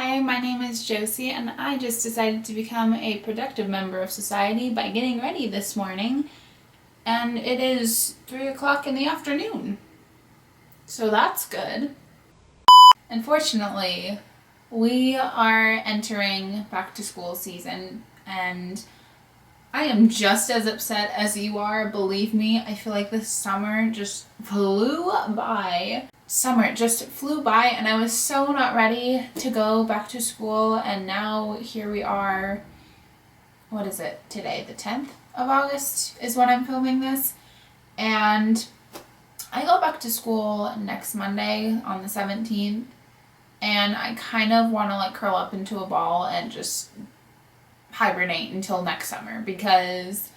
Hi, my name is Josie, and I just decided to become a productive member of society by getting ready this morning, and it is 3 o'clock in the afternoon, so that's good. Unfortunately, we are entering back to school season, and I am just as upset as you are. Believe me, I feel like this summer just flew by. Summer just flew by, and I was so not ready to go back to school, and now here we are. What is it today? The 10th of August is when I'm filming this, and I go back to school next Monday on the 17th, and I kind of want to like curl up into a ball and just hibernate until next summer because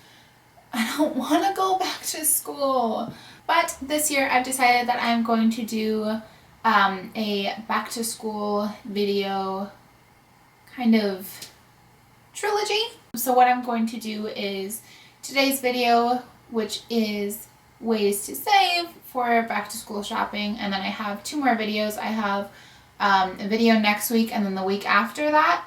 I don't want to go back to school. But this year I've decided that I'm going to do a back to school video kind of trilogy. So what I'm going to do is today's video, which is ways to save for back to school shopping, and then I have two more videos. I have a video next week and then the week after that.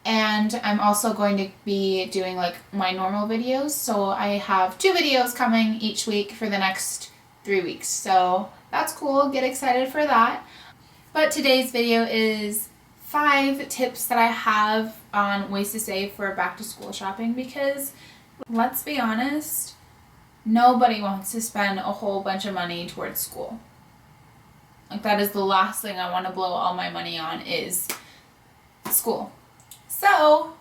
And I'm also going to be doing like my normal videos. So I have two videos coming each week for the next 3 weeks. So that's cool. Get excited for that. But today's video is 5 tips that I have on ways to save for back to school shopping, because let's be honest, nobody wants to spend a whole bunch of money towards school. Like, that is the last thing I want to blow all my money on is school. So,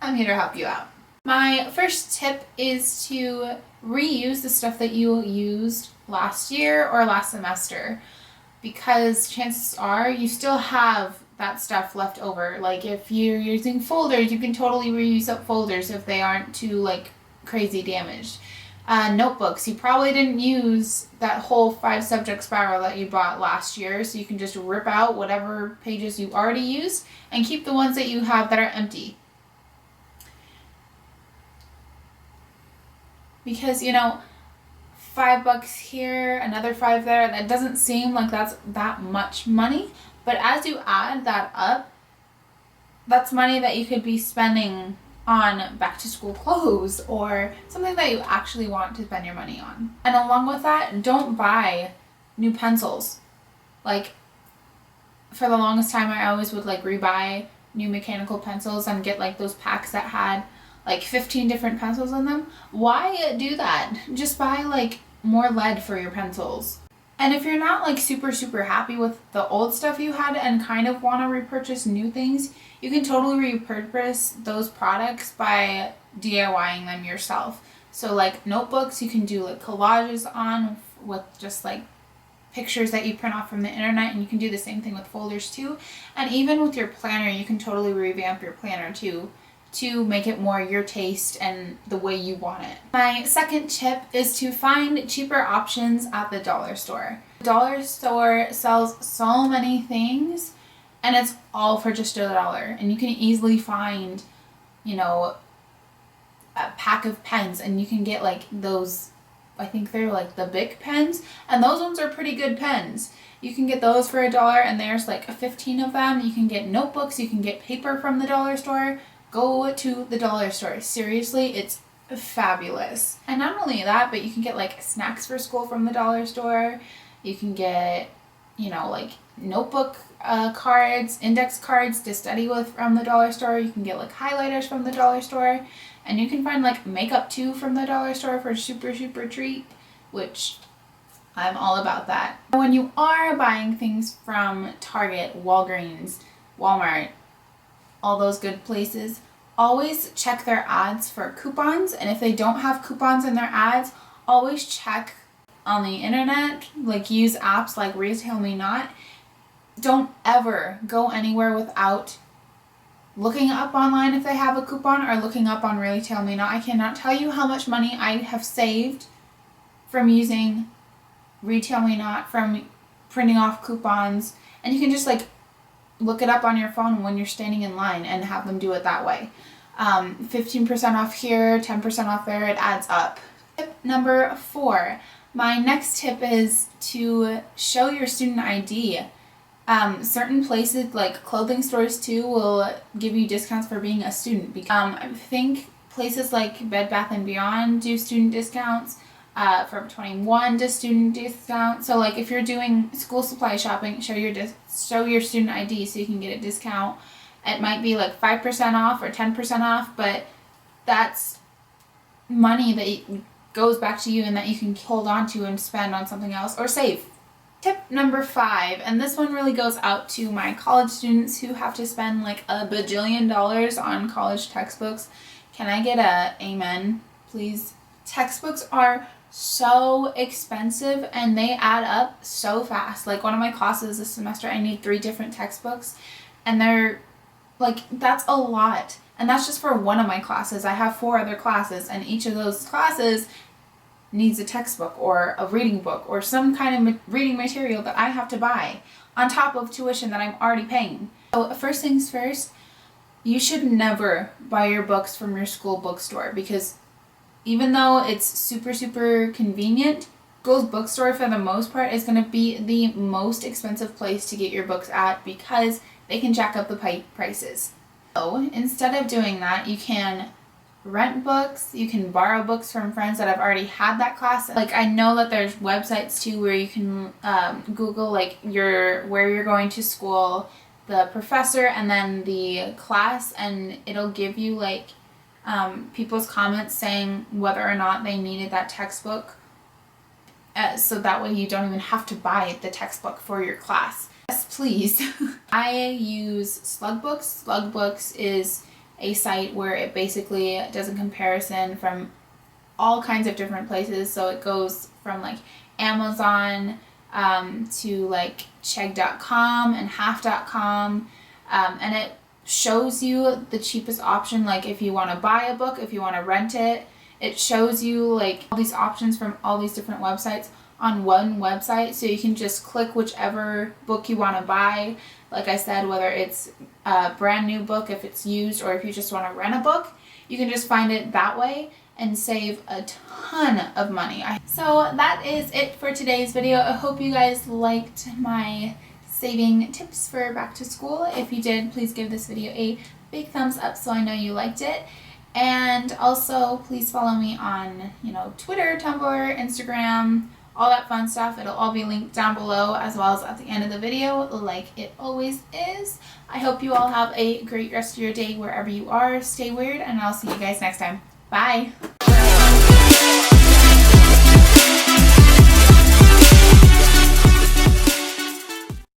I'm here to help you out. My first tip is to reuse the stuff that you used last year or last semester, because chances are you still have that stuff left over. Like, if you're using folders, you can totally reuse up folders if they aren't too like crazy damaged. Notebooks, you probably didn't use that whole 5 subject spiral that you bought last year, so you can just rip out whatever pages you already used and keep the ones that you have that are empty. Because, you know, $5 here, another 5 there, that doesn't seem like that's that much money, but as you add that up, that's money that you could be spending on back to school clothes or something that you actually want to spend your money on. And along with that, don't buy new pencils. Like, for the longest time I always would like rebuy new mechanical pencils and get like those packs that had like 15 different pencils in them. Why do that? Just buy like more lead for your pencils. And if you're not like super happy with the old stuff you had and kind of want to repurchase new things, you can totally repurpose those products by DIYing them yourself. So like notebooks, you can do like collages on with just like pictures that you print off from the internet, and you can do the same thing with folders too. And even with your planner, you can totally revamp your planner too to make it more your taste and the way you want it. My second tip is to find cheaper options at the dollar store. The dollar store sells so many things, and it's all for just $1. And you can easily find, you know, a pack of pens, and you can get like those, I think they're like the Bic pens, and those ones are pretty good pens. You can get those for $1, and there's like 15 of them. You can get notebooks, you can get paper from the dollar store. Go to the dollar store. Seriously, it's fabulous. And not only that, but you can get like snacks for school from the dollar store. You can get, you know, like notebook cards, index cards to study with from the dollar store. You can get like highlighters from the dollar store. And you can find like makeup too from the dollar store for a super treat, which I'm all about that. When you are buying things from Target, Walgreens, Walmart, all those good places, always check their ads for coupons. And if they don't have coupons in their ads, always check on the internet, like use apps like Retail Me Not. Don't ever go anywhere without looking up online if they have a coupon, or looking up on Retail Me Not. I cannot tell you how much money I have saved from using Retail Me Not, from printing off coupons. And you can just like look it up on your phone when you're standing in line and have them do it that way. 15% off here, 10% off there, it adds up. Tip number 4. My next tip is to show your student ID Certain places like clothing stores too will give you discounts for being a student. I think places like Bed Bath & Beyond do student discounts. Forever 21 does student discount. So like if you're doing school supply shopping, show your student ID so you can get a discount. It might be like 5% off or 10% off, but that's money that goes back to you and that you can hold on to and spend on something else or save. Tip number 5, and this one really goes out to my college students who have to spend like $1 bajillion on college textbooks. Can I get a amen, please? Textbooks are so expensive and they add up so fast. Like one of my classes this semester, I need 3 different textbooks, and they're like, that's a lot. And that's just for one of my classes. I have 4 other classes, and each of those classes needs a textbook or a reading book or some kind of reading material that I have to buy on top of tuition that I'm already paying. So first things first, you should never buy your books from your school bookstore, because even though it's super convenient, school's bookstore for the most part is going to be the most expensive place to get your books at, because they can jack up the prices. So instead of doing that, you can rent books, you can borrow books from friends that have already had that class. Like I know that there's websites too where you can Google like where you're going to school, the professor, and then the class, and it'll give you like people's comments saying whether or not they needed that textbook, so that way you don't even have to buy the textbook for your class. Yes, please. I use Slugbooks. Slugbooks is a site where it basically does a comparison from all kinds of different places. So it goes from like Amazon to like Chegg.com and Half.com, and it shows you the cheapest option. Like if you want to buy a book, if you want to rent it, it shows you like all these options from all these different websites on one website, so you can just click whichever book you want to buy. Like I said, whether it's a brand new book, if it's used, or if you just want to rent a book, you can just find it that way and save a ton of money. So that is it for today's video. I hope you guys liked my saving tips for back to school. If you did, please give this video a big thumbs up so I know you liked it. And also please follow me on, Twitter, Tumblr, Instagram, all that fun stuff. It'll all be linked down below as well as at the end of the video, like it always is. I hope you all have a great rest of your day wherever you are. Stay weird, and I'll see you guys next time. Bye!